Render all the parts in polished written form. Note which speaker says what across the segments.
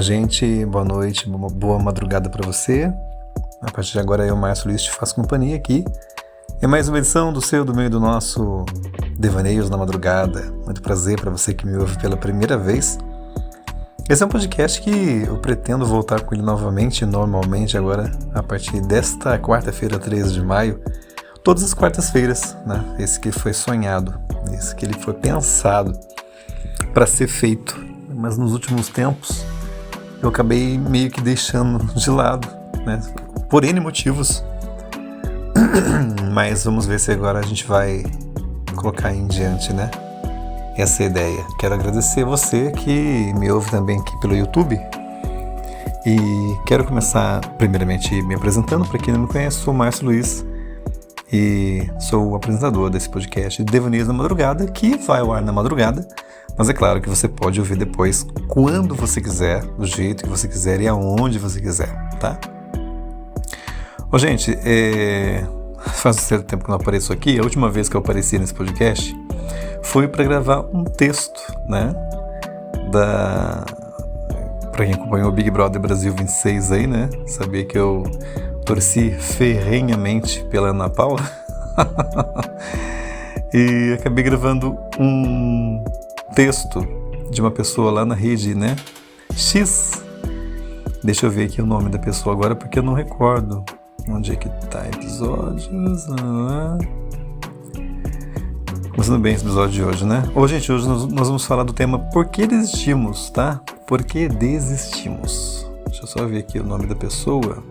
Speaker 1: minha gente, boa noite, boa madrugada para você. A partir de agora eu, Márcio Luiz, te faço companhia aqui. É mais uma edição do seu, do meio do nosso Devaneios na Madrugada. Muito prazer para você que me ouve pela primeira vez. Esse é um podcast que eu pretendo voltar com ele novamente, normalmente agora, a partir desta quarta-feira, 13 de maio. Todas as quartas-feiras, né? Esse que foi sonhado, esse que ele foi pensado para ser feito. Mas nos últimos tempos eu acabei meio que deixando de lado, né? Por N motivos. Mas vamos ver se agora a gente vai colocar em diante, né? Essa ideia. Quero agradecer você que me ouve também aqui pelo YouTube. E quero começar primeiramente me apresentando. Para quem não me conhece, sou o Márcio Luiz e sou o apresentador desse podcast Devaneios na Madrugada, que vai ao ar na madrugada. Mas é claro que você pode ouvir depois quando você quiser, do jeito que você quiser e aonde você quiser, tá? Ô, gente, faz um certo tempo que eu não apareço aqui. A última vez que eu apareci nesse podcast foi para gravar um texto, né? Para quem acompanhou o Big Brother Brasil 26 aí, né? Sabia que eu torci ferrenhamente pela Ana Paula. E acabei gravando um texto de uma pessoa lá na rede, né? X. Deixa eu ver aqui o nome da pessoa agora, porque eu não recordo. Onde é que tá? Episódios. Começando bem esse episódio de hoje, né? Gente, hoje nós vamos falar do tema Por que desistimos, tá? Por que desistimos? Deixa eu só ver aqui o nome da pessoa.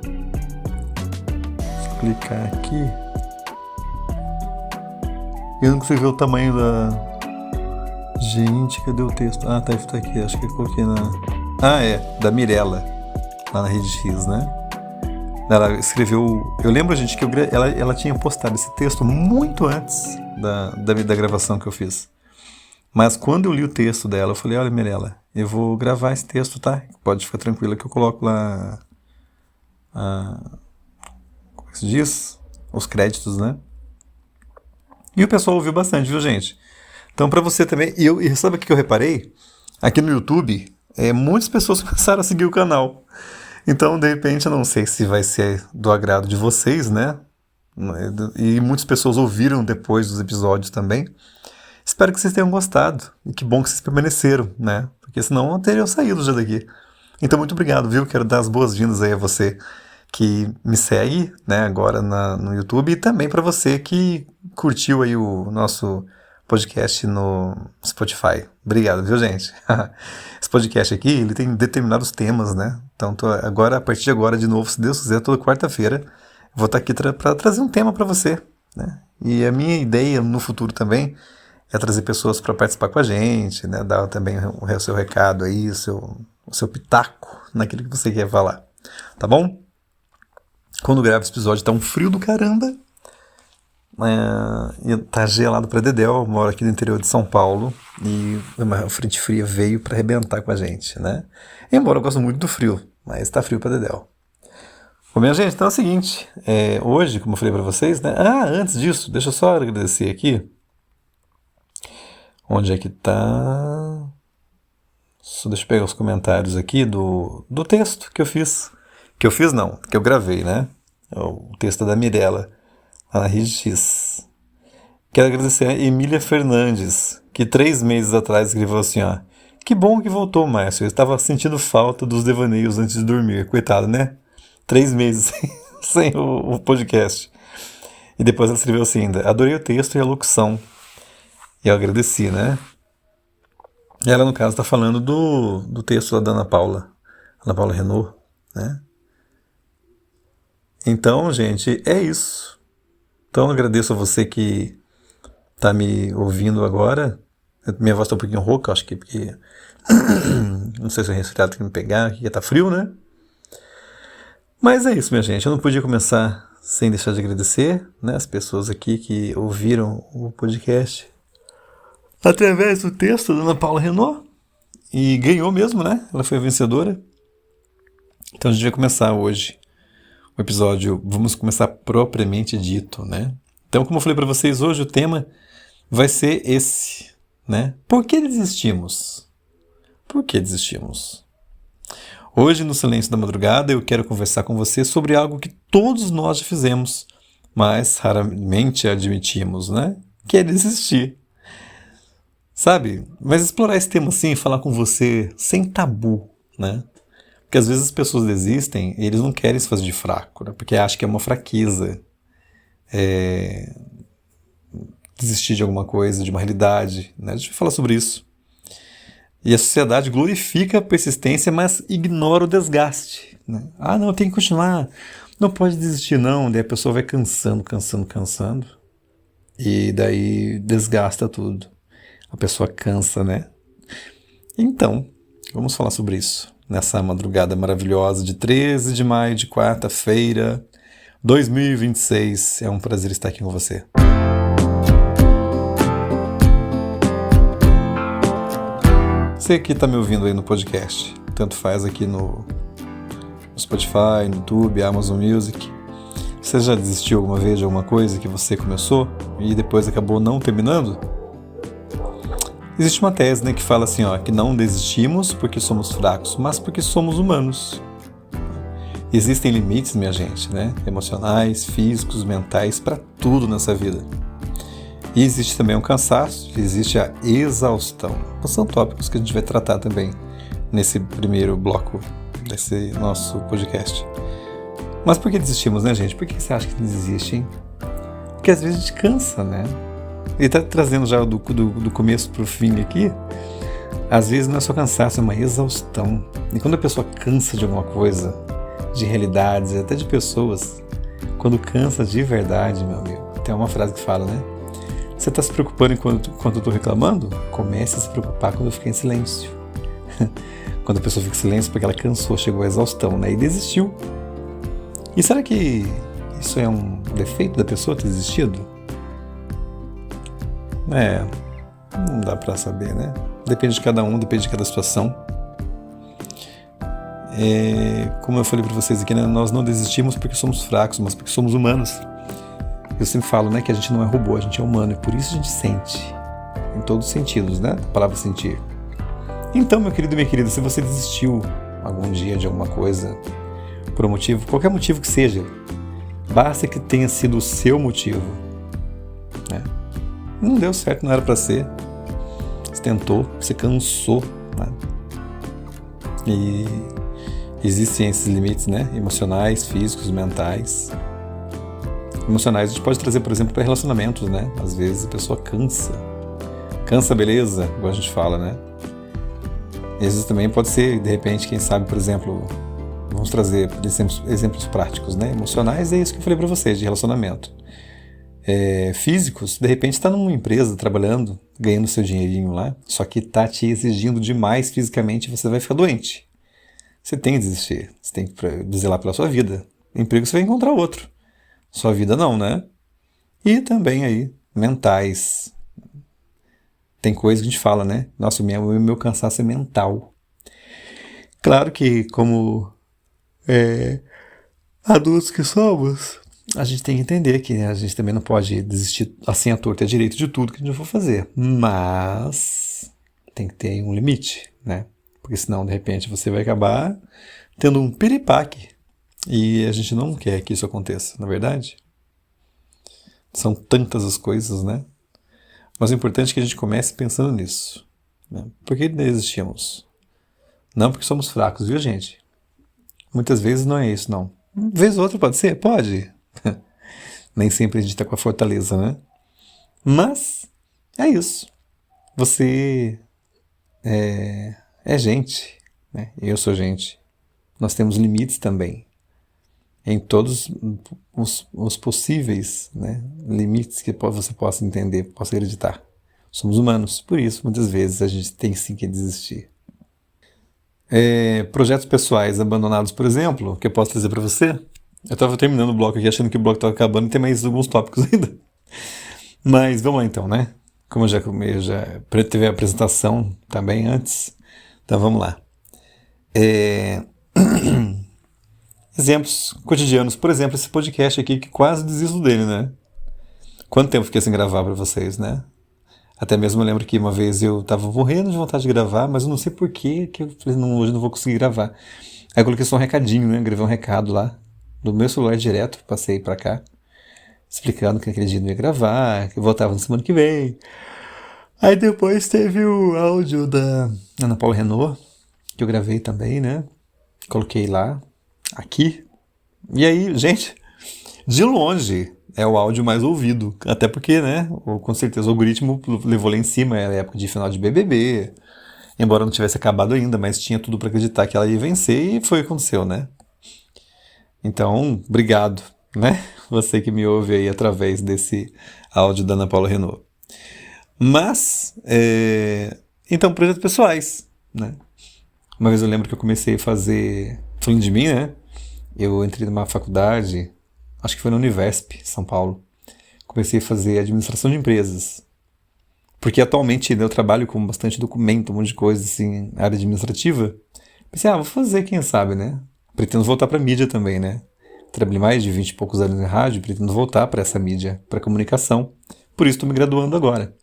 Speaker 1: Vou clicar aqui. Eu não consigo ver o tamanho da... Gente, cadê o texto? Ah, tá aqui. Acho que eu coloquei na... da Mirella. Lá na Rede X, né? Ela escreveu... Eu lembro, gente, que ela tinha postado esse texto muito antes da gravação que eu fiz. Mas quando eu li o texto dela, eu falei, olha, Mirella, eu vou gravar esse texto, tá? Pode ficar tranquila que eu coloco lá... como é que se diz? Os créditos, né? E o pessoal ouviu bastante, viu, gente? Então, pra você também... E sabe o que eu reparei? Aqui no YouTube, muitas pessoas começaram a seguir o canal. Então, de repente, eu não sei se vai ser do agrado de vocês, né? E muitas pessoas ouviram depois dos episódios também. Espero que vocês tenham gostado. E que bom que vocês permaneceram, né? Porque senão eu teria saído já daqui. Então, muito obrigado, viu? Quero dar as boas-vindas aí a você que me segue, né, agora no YouTube. E também para você que curtiu aí o nosso podcast no Spotify. Obrigado, viu, gente? Esse podcast aqui, ele tem determinados temas, né? Então, a partir de agora, de novo, se Deus quiser, toda quarta-feira, vou estar aqui para trazer um tema para você, né? E a minha ideia no futuro também é trazer pessoas para participar com a gente, né? Dar também o seu recado aí, o seu pitaco naquilo que você quer falar, tá bom? Quando gravo esse episódio tá um frio do caramba. E tá gelado pra dedéu. Eu moro aqui no interior de São Paulo e uma frente fria veio pra arrebentar com a gente, né? Embora eu gosto muito do frio, mas tá frio pra dedéu. Bom, minha gente, então é o seguinte, hoje, como eu falei pra vocês, né? Antes disso, deixa eu só agradecer aqui. Onde é que tá? Só deixa eu pegar os comentários aqui do texto que eu fiz. Que eu fiz não, que eu gravei, né? O texto da Mirella, lá na Rede X. Quero agradecer a Emília Fernandes, que 3 meses atrás escreveu assim, ó. Que bom que voltou, Márcio. Eu estava sentindo falta dos devaneios antes de dormir. Coitado, né? 3 meses sem o podcast. E depois ela escreveu assim ainda. Adorei o texto e a locução. E eu agradeci, né? E ela, no caso, está falando do texto da Ana Paula Renault, né? Então, gente, é isso. Então, eu agradeço a você que está me ouvindo agora. Minha voz está um pouquinho rouca, acho que porque... não sei se o resfriado tem que me pegar, aqui está frio, né? Mas é isso, minha gente. Eu não podia começar sem deixar de agradecer, né, as pessoas aqui que ouviram o podcast através do texto da Ana Paula Renault. E ganhou mesmo, né? Ela foi a vencedora. Então, a gente vai começar hoje o episódio, vamos começar propriamente dito, né? Então, como eu falei para vocês, hoje o tema vai ser esse, né? Por que desistimos? Por que desistimos? Hoje, no Silêncio da Madrugada, eu quero conversar com você sobre algo que todos nós já fizemos, mas raramente admitimos, né? Que é desistir. Sabe? Mas explorar esse tema assim, falar com você sem tabu, né? Porque às vezes as pessoas desistem e eles não querem se fazer de fraco, né? Porque acham que é uma fraqueza desistir de alguma coisa, de uma realidade, né? A gente vai falar sobre isso. E a sociedade glorifica a persistência, mas ignora o desgaste, né? Ah, não, tem que continuar. Não pode desistir, não. Daí a pessoa vai cansando. E daí desgasta tudo. A pessoa cansa, né? Então, vamos falar sobre isso. Nessa madrugada maravilhosa de 13 de maio, de quarta-feira, 2026. É um prazer estar aqui com você. Você que está me ouvindo aí no podcast, tanto faz aqui no Spotify, no YouTube, Amazon Music. Você já desistiu alguma vez de alguma coisa que você começou e depois acabou não terminando? Existe uma tese, né, que fala assim, que não desistimos porque somos fracos, mas porque somos humanos. Existem limites, minha gente, né, emocionais, físicos, mentais, para tudo nessa vida. E existe também um cansaço, existe a exaustão. São tópicos que a gente vai tratar também nesse primeiro bloco desse nosso podcast. Mas por que desistimos, né, gente? Por que você acha que desiste, hein? Porque às vezes a gente cansa, né? E tá trazendo já do começo pro fim aqui, às vezes não é só cansaço, é uma exaustão. E quando a pessoa cansa de alguma coisa, de realidades, até de pessoas, quando cansa de verdade, meu amigo, tem uma frase que fala, né? Você está se preocupando enquanto eu estou reclamando? Comece a se preocupar quando eu ficar em silêncio. Quando a pessoa fica em silêncio porque ela cansou, chegou à exaustão, né? E desistiu. E será que isso é um defeito da pessoa ter desistido? Não dá pra saber, né? Depende de cada um, depende de cada situação. Como eu falei pra vocês aqui, né? Nós não desistimos porque somos fracos, mas porque somos humanos. Eu sempre falo, né, que a gente não é robô, a gente é humano, e por isso a gente sente, em todos os sentidos, né, a palavra sentir. Então, meu querido e minha querida, se você desistiu algum dia de alguma coisa, por um motivo, qualquer motivo que seja, basta que tenha sido o seu motivo, né? Não deu certo, não era para ser, você tentou, você cansou, né? E existem esses limites, né, emocionais, físicos, mentais. Emocionais a gente pode trazer, por exemplo, para relacionamentos, né? Às vezes a pessoa cansa a beleza, igual a gente fala, né? E às vezes também pode ser, de repente, quem sabe, por exemplo, vamos trazer exemplos práticos, né? Emocionais é isso que eu falei para vocês, de relacionamento. Físicos, de repente está numa empresa trabalhando, ganhando seu dinheirinho lá, só que está te exigindo demais fisicamente e você vai ficar doente. Você tem que desistir, você tem que zelar pela sua vida. Emprego você vai encontrar outro. Sua vida não, né? E também aí, mentais. Tem coisa que a gente fala, né? Nossa, o meu cansaço é mental. Claro que como adultos que somos, a gente tem que entender que a gente também não pode desistir assim à torta e à direito de tudo que a gente for fazer. Mas tem que ter um limite, né? Porque senão, de repente, você vai acabar tendo um piripaque. E a gente não quer que isso aconteça, na verdade. São tantas as coisas, né? Mas o importante é que a gente comece pensando nisso, né? Por que desistimos? Não porque somos fracos, viu, gente? Muitas vezes não é isso, não. Uma vez ou outra pode ser? Pode. Nem sempre a gente está com a fortaleza, né? Mas é isso. Você é gente, né? Eu sou gente. Nós temos limites também. Em todos os possíveis, né, limites que você possa entender, possa acreditar. Somos humanos, por isso, muitas vezes, a gente tem sim que desistir. Projetos pessoais abandonados, por exemplo, que eu posso trazer para você. Eu estava terminando o bloco aqui, achando que o bloco estava acabando e tem mais alguns tópicos ainda. Mas vamos lá então, né? Como eu já teve a apresentação também antes, então vamos lá. Exemplos cotidianos, por exemplo, esse podcast aqui que quase desisto dele, né? Quanto tempo fiquei sem gravar para vocês, né? Até mesmo eu lembro que uma vez eu estava morrendo de vontade de gravar, mas eu não sei por que eu falei, não, hoje não vou conseguir gravar. Aí eu coloquei só um recadinho, né? Gravei um recado lá, do meu celular direto, passei pra cá, explicando que aquele dia não ia gravar, que eu voltava na semana que vem. Aí depois teve o áudio da Ana Paula Renault, que eu gravei também, né? Coloquei lá, aqui. E aí, gente, de longe é o áudio mais ouvido. Até porque, né? Com certeza o algoritmo levou lá em cima, era época de final de BBB. Embora não tivesse acabado ainda, mas tinha tudo pra acreditar que ela ia vencer e foi o que aconteceu, né? Então, obrigado, né? Você que me ouve aí através desse áudio da Ana Paula Renault. Mas, então, projetos pessoais, né? Uma vez eu lembro que eu comecei a fazer, falando de mim, né? Eu entrei numa faculdade, acho que foi na Univesp, São Paulo. Comecei a fazer administração de empresas. Porque atualmente, né, eu trabalho com bastante documento, um monte de coisa, assim, área administrativa. Pensei, vou fazer, quem sabe, né? Pretendo voltar pra mídia também, né? Trabalhei mais de 20 e poucos anos em rádio, pretendo voltar para essa mídia, para comunicação. Por isso estou me graduando agora.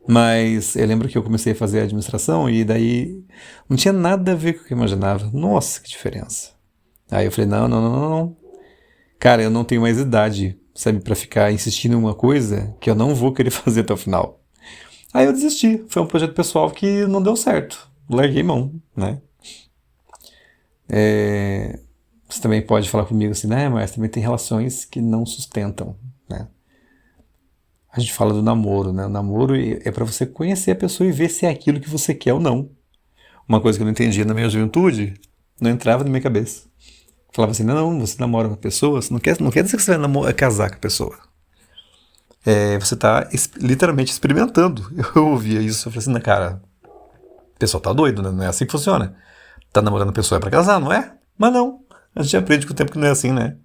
Speaker 1: Mas eu lembro que eu comecei a fazer administração e daí não tinha nada a ver com o que eu imaginava. Nossa, que diferença. Aí eu falei, não. Cara, eu não tenho mais idade, sabe, para ficar insistindo em uma coisa que eu não vou querer fazer até o final. Aí eu desisti. Foi um projeto pessoal que não deu certo. Larguei mão, né? Você também pode falar comigo assim, né? Mas também tem relações que não sustentam, né? A gente fala do namoro, né? O namoro é para você conhecer a pessoa e ver se é aquilo que você quer ou não. Uma coisa que eu não entendia na minha juventude, não entrava na minha cabeça. Falava assim, não, você namora uma pessoa, você não quer dizer que você vai casar com a pessoa. Você está literalmente experimentando. Eu ouvia isso, eu falei assim, cara, o pessoal tá doido, né? Não é assim que funciona. Tá namorando a pessoa é pra casar, não é? Mas não. A gente aprende com o tempo que não é assim, né?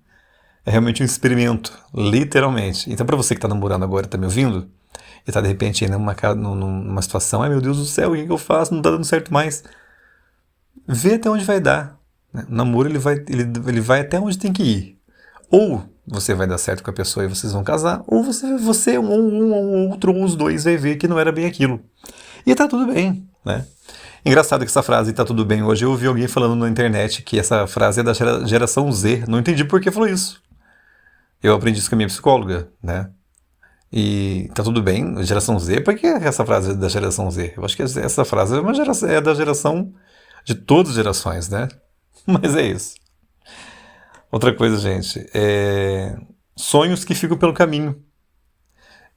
Speaker 1: É realmente um experimento, literalmente. Então, pra você que tá namorando agora e tá me ouvindo, e tá de repente aí numa situação, ai meu Deus do céu, o que eu faço? Não tá dando certo mais. Vê até onde vai dar. Né? O namoro ele vai até onde tem que ir. Ou você vai dar certo com a pessoa e vocês vão casar, ou você um outro, ou os dois, vai ver que não era bem aquilo. E tá tudo bem, né? Engraçado que essa frase tá tudo bem. Hoje eu ouvi alguém falando na internet que essa frase é da geração Z. Não entendi por que falou isso. Eu aprendi isso com a minha psicóloga, né? E tá tudo bem, geração Z, por que essa frase é da geração Z? Eu acho que essa frase é da geração de todas as gerações, né? Mas é isso. Outra coisa, gente, sonhos que ficam pelo caminho.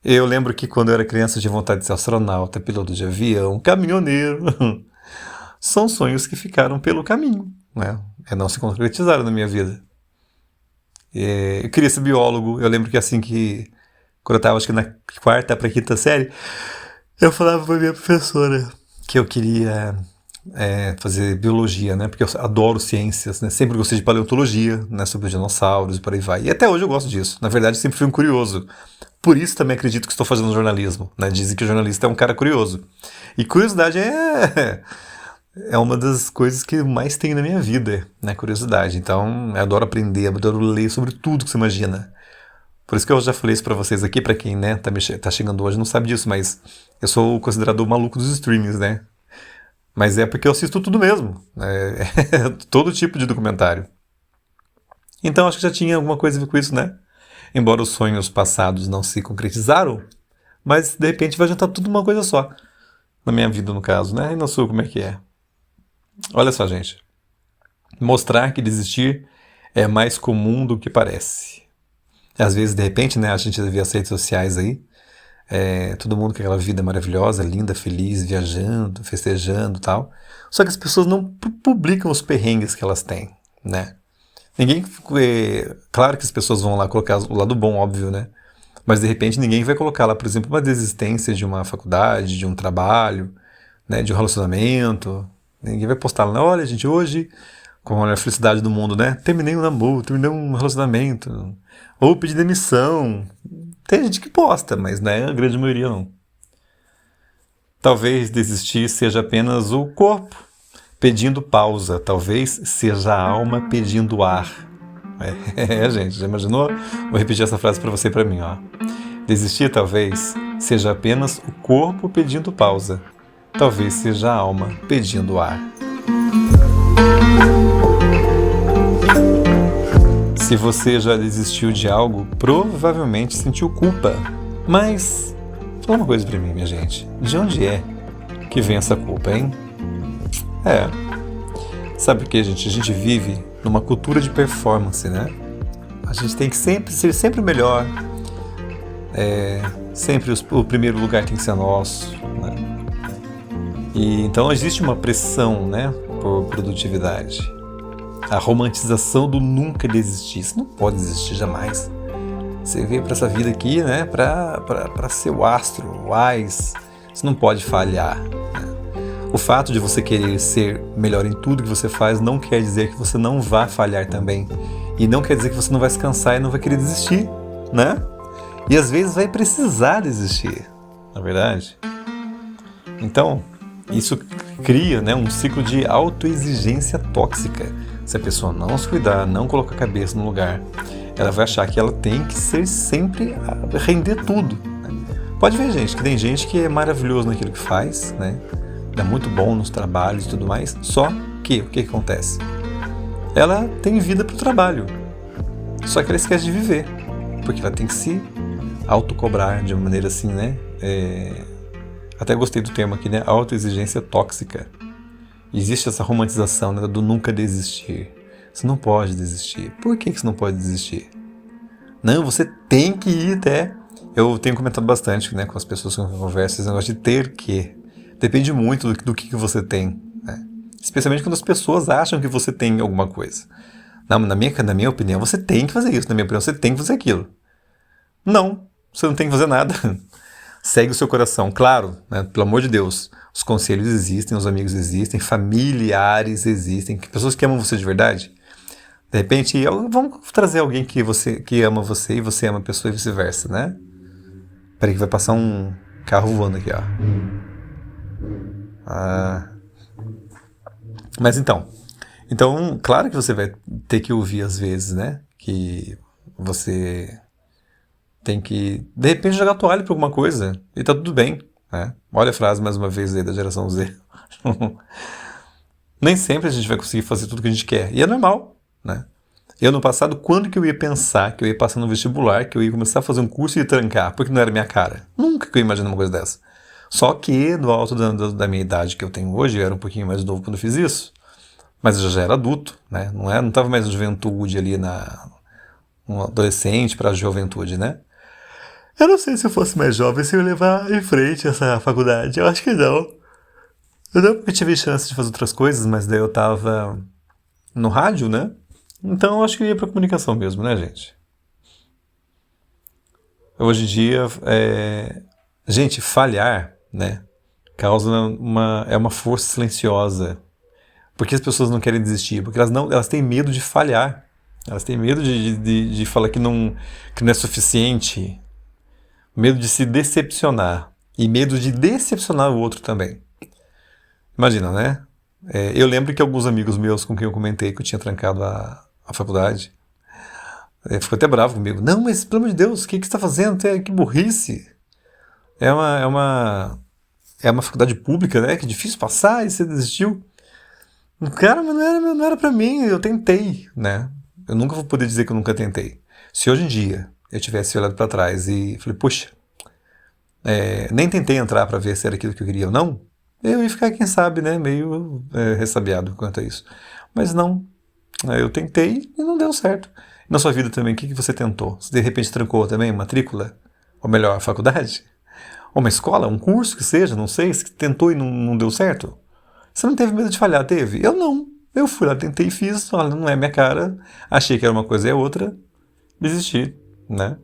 Speaker 1: Eu lembro que quando eu era criança eu tinha vontade de ser astronauta, piloto de avião, caminhoneiro. São sonhos que ficaram pelo caminho, né? Não se concretizaram na minha vida. Eu queria ser biólogo. Eu lembro que assim que quando eu estava acho que na quarta para quinta série, eu falava para minha professora que eu queria fazer biologia, né? Porque eu adoro ciências, né? Sempre gostei de paleontologia, né? Sobre dinossauros e por aí vai. E até hoje eu gosto disso. Na verdade, sempre fui um curioso. Por isso também acredito que estou fazendo jornalismo, né? Dizem que o jornalista é um cara curioso. E curiosidade é uma das coisas que mais tenho na minha vida, né? Curiosidade. Então, eu adoro aprender, adoro ler sobre tudo que você imagina. Por isso que eu já falei isso pra vocês aqui, pra quem, né, tá chegando hoje não sabe disso, mas eu sou considerado o maluco dos streamings, né? Mas é porque eu assisto tudo mesmo. Todo tipo de documentário. Então, acho que já tinha alguma coisa a ver com isso, né? Embora os sonhos passados não se concretizaram, mas de repente vai juntar tudo uma coisa só. Na minha vida, no caso, né? E na sua, como é que é? Olha só, gente. Mostrar que desistir é mais comum do que parece. Às vezes, de repente, né, a gente vê as redes sociais aí, todo mundo com aquela vida maravilhosa, linda, feliz, viajando, festejando e tal. Só que as pessoas não publicam os perrengues que elas têm, né? Claro que as pessoas vão lá colocar o lado bom, óbvio, né? Mas de repente ninguém vai colocar lá, por exemplo, uma desistência de uma faculdade, de um trabalho, né, de um relacionamento. Ninguém vai postar lá, olha gente, hoje, com a felicidade do mundo, né? Terminei um namoro, terminei um relacionamento, ou pedi demissão. Tem gente que posta, mas né, a grande maioria não. Talvez desistir seja apenas o corpo pedindo pausa, talvez seja a alma pedindo ar. Gente, já imaginou? Vou repetir essa frase para você e para mim, ó. Desistir talvez seja apenas o corpo pedindo pausa, talvez seja a alma pedindo ar. Se você já desistiu de algo, provavelmente sentiu culpa. Mas, fala uma coisa pra mim, minha gente. De onde é que vem essa culpa, hein? Sabe por quê, gente? A gente vive numa cultura de performance, né? A gente tem que sempre ser sempre o melhor. Sempre o primeiro lugar tem que ser nosso, né? E então existe uma pressão, né, por produtividade. A romantização do nunca desistir. Você não pode desistir jamais. Você veio para essa vida aqui, né, para ser o astro, o ás. Você não pode falhar, né? O fato de você querer ser melhor em tudo que você faz não quer dizer que você não vá falhar também. E não quer dizer que você não vai se cansar e não vai querer desistir, né? E às vezes vai precisar desistir, na verdade. Então, isso cria, né, um ciclo de autoexigência tóxica. Se a pessoa não se cuidar, não colocar a cabeça no lugar, ela vai achar que ela tem que ser sempre render tudo, né? Pode ver, gente, que tem gente que é maravilhoso naquilo que faz, né? É muito bom nos trabalhos e tudo mais, só que o que acontece? Ela tem vida para o trabalho, só que ela esquece de viver, porque ela tem que se autocobrar de uma maneira assim, né? Até gostei do termo aqui, né? Autoexigência tóxica. Existe essa romantização, né, do nunca desistir. Você não pode desistir. Por que você não pode desistir? Não, você tem que ir até... Eu tenho comentado bastante, né, com as pessoas que eu converso, esse negócio de ter que. Depende muito do que você tem, né? Especialmente quando as pessoas acham que você tem alguma coisa. Na minha opinião, você tem que fazer isso. Na minha opinião, você tem que fazer aquilo. Não, você não tem que fazer nada. Segue o seu coração, claro, né? Pelo amor de Deus. Os conselhos existem, os amigos existem, familiares existem, pessoas que amam você de verdade. De repente, vamos trazer alguém que ama você e você ama a pessoa e vice-versa, né? Peraí que vai passar um carro voando aqui, ó. Mas então, claro que você vai ter que ouvir às vezes, né? Que você tem que, de repente, jogar toalha pra alguma coisa e tá tudo bem, né? Olha a frase mais uma vez aí da geração Z. Nem sempre a gente vai conseguir fazer tudo que a gente quer. E é normal, né? Eu, no passado, quando que eu ia pensar que eu ia passar no vestibular, que eu ia começar a fazer um curso e ia trancar, porque não era minha cara? Nunca que eu ia imaginar uma coisa dessa. Só que, no alto da minha idade que eu tenho hoje, eu era um pouquinho mais novo quando eu fiz isso, mas eu já era adulto, né? Não estava mais na juventude ali, um adolescente para a juventude, né? Eu não sei se eu fosse mais jovem, se eu ia levar em frente essa faculdade. Eu acho que não. Eu não porque tive chance de fazer outras coisas, mas daí eu tava no rádio, né? Então eu acho que eu ia pra comunicação mesmo, né, gente? Hoje em dia, gente, falhar, né, causa uma força silenciosa. Porque as pessoas não querem desistir? Porque elas têm medo de falhar. Elas têm medo de falar que não é suficiente. Medo de se decepcionar. E medo de decepcionar o outro também. Imagina, né? Eu lembro que alguns amigos meus com quem eu comentei que eu tinha trancado a faculdade, ficou até bravo comigo. Não, mas pelo amor de Deus, o que você está fazendo? Que burrice. É uma faculdade pública, né? Que é difícil passar e você desistiu. Cara, mas não era pra mim, eu tentei, né? Eu nunca vou poder dizer que eu nunca tentei. Se hoje em dia eu tivesse olhado pra trás e falei, puxa, nem tentei entrar pra ver se era aquilo que eu queria ou não, eu ia ficar, quem sabe, né, meio ressabiado quanto a isso. Mas não, eu tentei e não deu certo. Na sua vida também, o que você tentou? Você de repente trancou também matrícula? Ou melhor, a faculdade? Ou uma escola, um curso que seja, não sei, se tentou e não deu certo? Você não teve medo de falhar, teve? Eu não. Eu fui lá, tentei e fiz, olha, não é minha cara, achei que era uma coisa e é outra, desisti, né?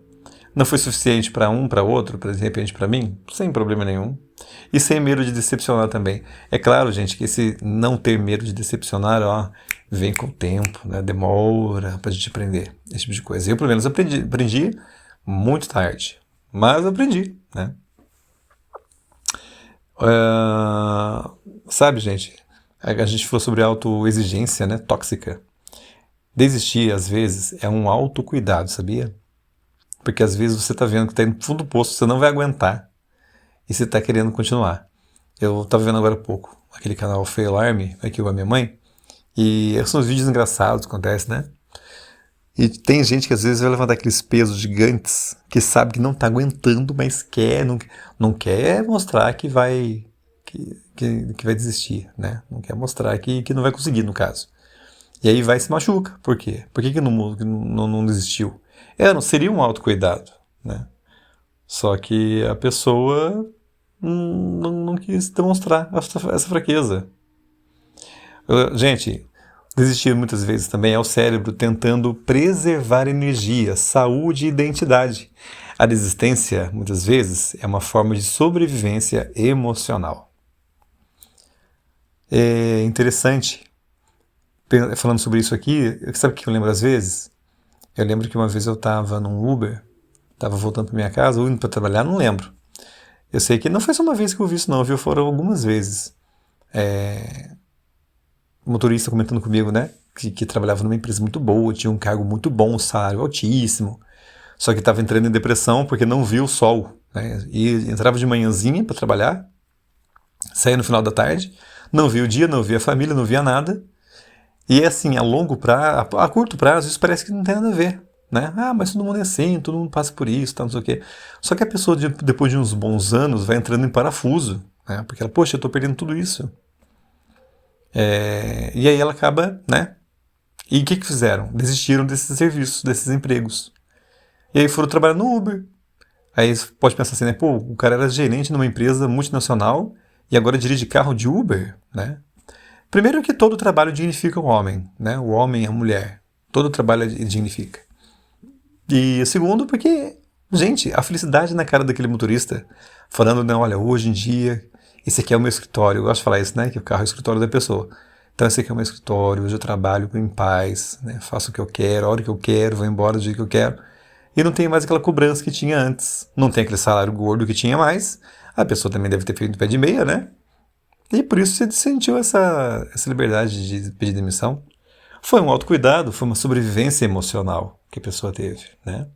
Speaker 1: Não foi suficiente para um, para outro, de repente para mim, sem problema nenhum. E sem medo de decepcionar também. É claro, gente, que esse não ter medo de decepcionar, ó, vem com o tempo, né? Demora pra gente aprender esse tipo de coisa. Eu, pelo menos, aprendi muito tarde, mas aprendi, né? Sabe, gente, a gente falou sobre autoexigência, né, tóxica. Desistir, às vezes, é um autocuidado, sabia? Porque às vezes você tá vendo que tá no fundo do poço, você não vai aguentar e você tá querendo continuar. Eu tava vendo agora há pouco aquele canal Fail Army, aqui com a minha mãe, e são os vídeos engraçados que acontecem, né? E tem gente que às vezes vai levantar aqueles pesos gigantes que sabe que não está aguentando, mas quer, não quer mostrar que vai que vai desistir, né? Não quer mostrar que não vai conseguir, no caso. E aí vai e se machuca. Por quê? Por que não desistiu? Não seria um autocuidado, né? Só que a pessoa não quis demonstrar essa fraqueza. Gente, desistir muitas vezes também é o cérebro tentando preservar energia, saúde e identidade. A desistência, muitas vezes, é uma forma de sobrevivência emocional. É interessante, falando sobre isso aqui, sabe o que eu lembro às vezes? Eu lembro que uma vez eu estava num Uber, estava voltando para minha casa, ou indo para trabalhar, não lembro. Eu sei que não foi só uma vez que eu vi isso não, viu? Foram algumas vezes. O motorista comentando comigo, né? Que trabalhava numa empresa muito boa, tinha um cargo muito bom, um salário altíssimo. Só que estava entrando em depressão porque não viu o sol, né? E entrava de manhãzinha para trabalhar, saía no final da tarde, não via o dia, não via a família, não via nada. E assim, a longo prazo, a curto prazo, isso parece que não tem nada a ver, né? Mas todo mundo é assim, todo mundo passa por isso, tá, não sei o quê. Só que a pessoa, depois de uns bons anos, vai entrando em parafuso, né? Porque ela, poxa, eu tô perdendo tudo isso. E aí ela acaba, né? E o que fizeram? Desistiram desses serviços, desses empregos. E aí foram trabalhar no Uber. Aí você pode pensar assim, né? Pô, o cara era gerente numa empresa multinacional e agora dirige carro de Uber, né? Primeiro que todo trabalho dignifica o homem, né? O homem e a mulher. Todo trabalho dignifica. E segundo, porque, gente, a felicidade na cara daquele motorista, falando, não, olha, hoje em dia, esse aqui é o meu escritório. Eu gosto de falar isso, né? Que o carro é o escritório da pessoa. Então esse aqui é o meu escritório, hoje eu trabalho em paz, né? Faço o que eu quero, a hora que eu quero, vou embora do dia que eu quero. E não tem mais aquela cobrança que tinha antes. Não tem aquele salário gordo que tinha mais. A pessoa também deve ter feito pé de meia, né? E por isso você sentiu essa liberdade de pedir demissão. Foi um autocuidado, foi uma sobrevivência emocional que a pessoa teve, né?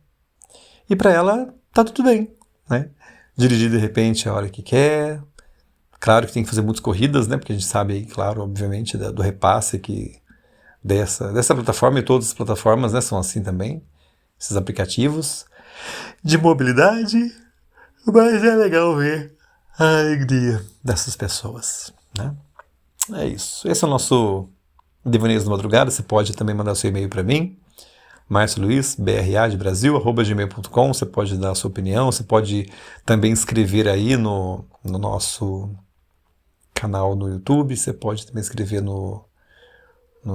Speaker 1: E para ela, tá tudo bem, né? Dirigir de repente a hora que quer. Claro que tem que fazer muitas corridas, né? Porque a gente sabe aí, claro, obviamente, do repasse que dessa plataforma e todas as plataformas, né, são assim também. Esses aplicativos de mobilidade. Mas é legal ver a alegria dessas pessoas, né? É isso. Esse é o nosso Devaneios da Madrugada. Você pode também mandar seu e-mail para mim, marcioluizbrasil@gmail.com. Você pode dar a sua opinião, você pode também escrever aí no nosso canal no YouTube, você pode também escrever no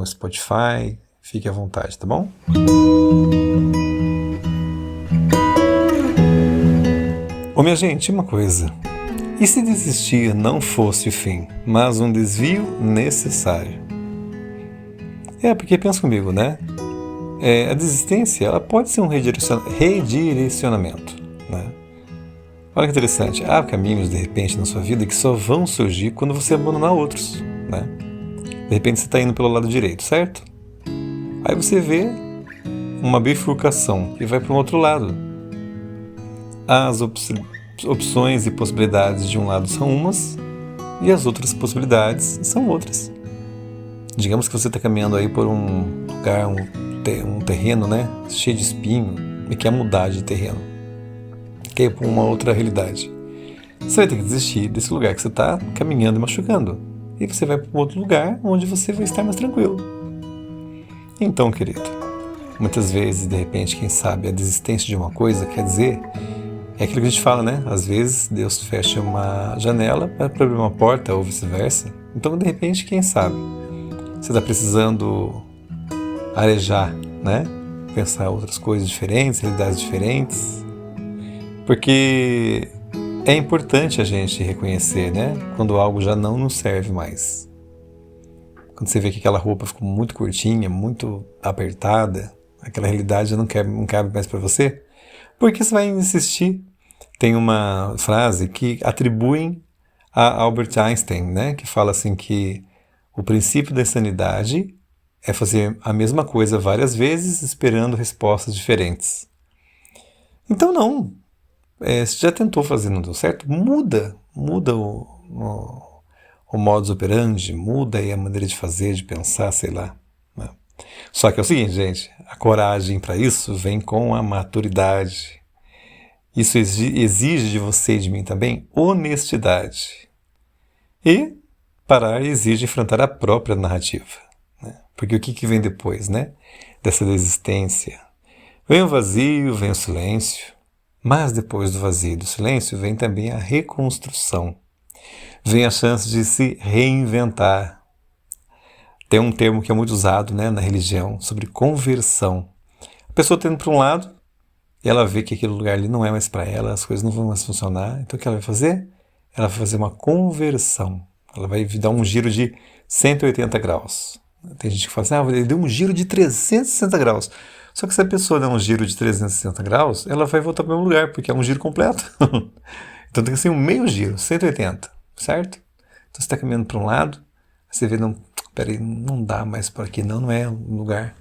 Speaker 1: Spotify. Fique à vontade, tá bom? Ô minha gente, uma coisa. E se desistir não fosse o fim, mas um desvio necessário? Porque pensa comigo, né? A desistência, ela pode ser um redirecionamento, né? Olha que interessante. Há caminhos, de repente, na sua vida que só vão surgir quando você abandonar outros, né? De repente você está indo pelo lado direito, certo? Aí você vê uma bifurcação e vai para um outro lado. As opções e possibilidades de um lado são umas e as outras possibilidades são outras. Digamos que você está caminhando aí por um lugar, um terreno, né, cheio de espinho e quer mudar de terreno, quer ir para uma outra realidade. Você vai ter que desistir desse lugar que você está caminhando e machucando e você vai para um outro lugar onde você vai estar mais tranquilo. Então, querido, muitas vezes, de repente, quem sabe, a desistência de uma coisa quer dizer, é aquilo que a gente fala, né? Às vezes Deus fecha uma janela para abrir uma porta ou vice-versa. Então, de repente, quem sabe, você está precisando arejar, né? Pensar outras coisas diferentes, realidades diferentes. Porque é importante a gente reconhecer, né? Quando algo já não nos serve mais. Quando você vê que aquela roupa ficou muito curtinha, muito apertada, aquela realidade já não cabe mais para você, por que você vai insistir? Tem uma frase que atribuem a Albert Einstein, né? Que fala assim que o princípio da insanidade é fazer a mesma coisa várias vezes esperando respostas diferentes. Então não. Se já tentou fazer e não deu certo, muda o modus operandi, muda aí a maneira de fazer, de pensar, sei lá, né? Só que é o seguinte, gente, a coragem para isso vem com a maturidade. Isso exige de você e de mim também honestidade. E parar exige enfrentar a própria narrativa. Né? Porque o que vem depois, né? Dessa desistência? Vem o vazio, vem o silêncio. Mas depois do vazio e do silêncio vem também a reconstrução. Vem a chance de se reinventar. Tem um termo que é muito usado, né, na religião sobre conversão. A pessoa está indo para um lado, e ela vê que aquele lugar ali não é mais para ela, as coisas não vão mais funcionar. Então o que ela vai fazer? Ela vai fazer uma conversão. Ela vai dar um giro de 180 graus. Tem gente que fala assim, ele deu um giro de 360 graus. Só que se a pessoa der um giro de 360 graus, ela vai voltar para o mesmo lugar, porque é um giro completo. Então tem que ser um meio giro, 180, certo? Então você está caminhando para um lado, você vê, não, peraí, não dá mais por aqui, não é um lugar.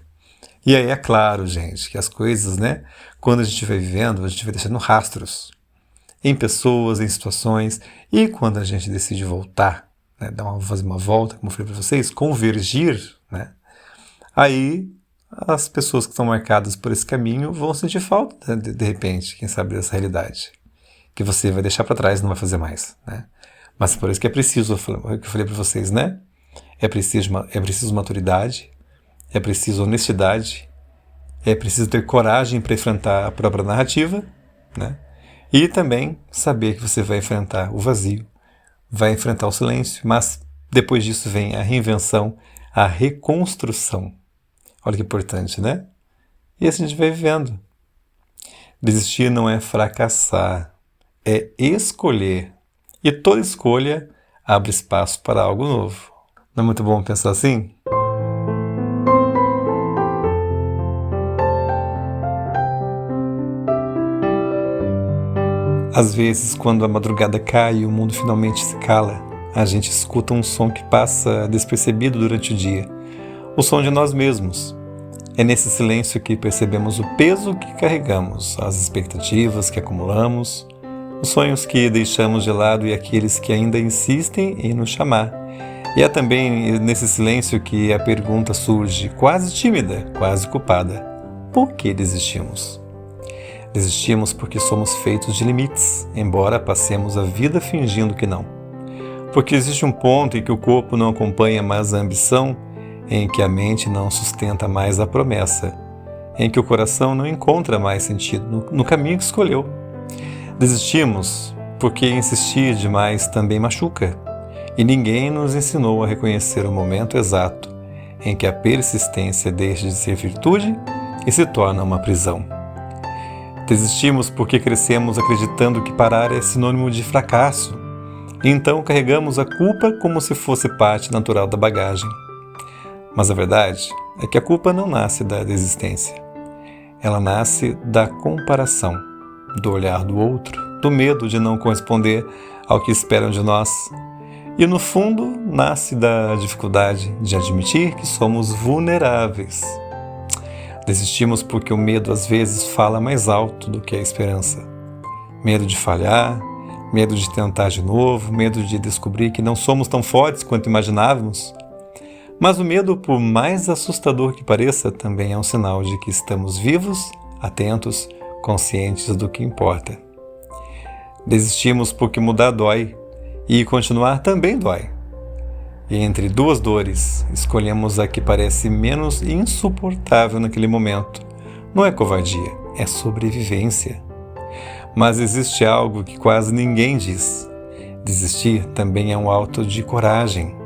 Speaker 1: E aí é claro, gente, que as coisas, né, quando a gente vai vivendo, a gente vai deixando rastros em pessoas, em situações, e quando a gente decide voltar, né, fazer uma volta, como eu falei para vocês, convergir, né, aí as pessoas que estão marcadas por esse caminho vão sentir falta, de repente, quem sabe, dessa realidade, que você vai deixar para trás e não vai fazer mais, né? Mas por isso que é preciso, o que eu falei para vocês, né? É preciso maturidade, é preciso honestidade, é preciso ter coragem para enfrentar a própria narrativa, né? E também saber que você vai enfrentar o vazio, vai enfrentar o silêncio, mas depois disso vem a reinvenção, a reconstrução. Olha que importante, né? E assim a gente vai vivendo. Desistir não é fracassar, é escolher. E toda escolha abre espaço para algo novo. Não é muito bom pensar assim? Às vezes, quando a madrugada cai e o mundo finalmente se cala, a gente escuta um som que passa despercebido durante o dia. O som de nós mesmos. É nesse silêncio que percebemos o peso que carregamos, as expectativas que acumulamos, os sonhos que deixamos de lado e aqueles que ainda insistem em nos chamar. E é também nesse silêncio que a pergunta surge, quase tímida, quase culpada: por que desistimos? Desistimos porque somos feitos de limites, embora passemos a vida fingindo que não. Porque existe um ponto em que o corpo não acompanha mais a ambição, em que a mente não sustenta mais a promessa, em que o coração não encontra mais sentido no caminho que escolheu. Desistimos porque insistir demais também machuca, e ninguém nos ensinou a reconhecer o momento exato em que a persistência deixa de ser virtude e se torna uma prisão. Desistimos porque crescemos acreditando que parar é sinônimo de fracasso, e então carregamos a culpa como se fosse parte natural da bagagem. Mas a verdade é que a culpa não nasce da desistência. Ela nasce da comparação, do olhar do outro, do medo de não corresponder ao que esperam de nós. E no fundo, nasce da dificuldade de admitir que somos vulneráveis. Desistimos porque o medo às vezes fala mais alto do que a esperança. Medo de falhar, medo de tentar de novo, medo de descobrir que não somos tão fortes quanto imaginávamos. Mas o medo, por mais assustador que pareça, também é um sinal de que estamos vivos, atentos, conscientes do que importa. Desistimos porque mudar dói, e continuar também dói. E entre duas dores, escolhemos a que parece menos insuportável naquele momento. Não é covardia, é sobrevivência. Mas existe algo que quase ninguém diz. Desistir também é um ato de coragem.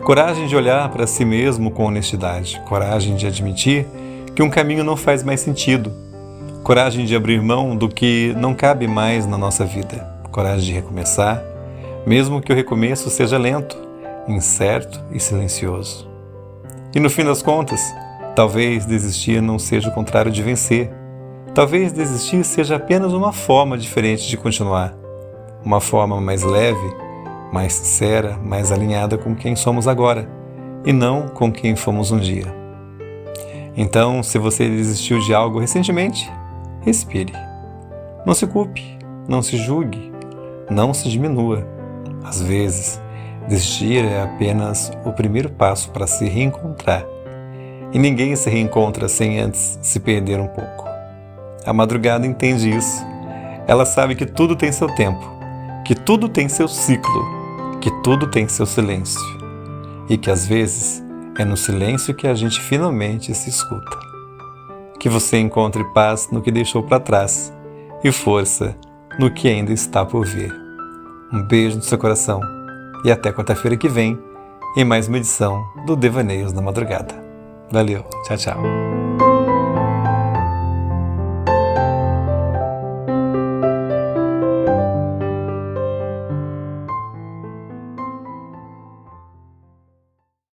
Speaker 1: Coragem de olhar para si mesmo com honestidade. Coragem de admitir que um caminho não faz mais sentido. Coragem de abrir mão do que não cabe mais na nossa vida. Coragem de recomeçar, mesmo que o recomeço seja lento, incerto e silencioso. E no fim das contas, talvez desistir não seja o contrário de vencer. Talvez desistir seja apenas uma forma diferente de continuar. Uma forma mais leve, mais sincera, mais alinhada com quem somos agora, e não com quem fomos um dia. Então, se você desistiu de algo recentemente, respire. Não se culpe, não se julgue, não se diminua. Às vezes, desistir é apenas o primeiro passo para se reencontrar. e ninguém se reencontra sem antes se perder um pouco. A madrugada entende isso. Ela sabe que tudo tem seu tempo, que tudo tem seu ciclo, que tudo tem seu silêncio, e que às vezes é no silêncio que a gente finalmente se escuta. Que você encontre paz no que deixou para trás e força no que ainda está por vir. Um beijo no seu coração e até quarta-feira que vem em mais uma edição do Devaneios na Madrugada. Valeu, tchau, tchau.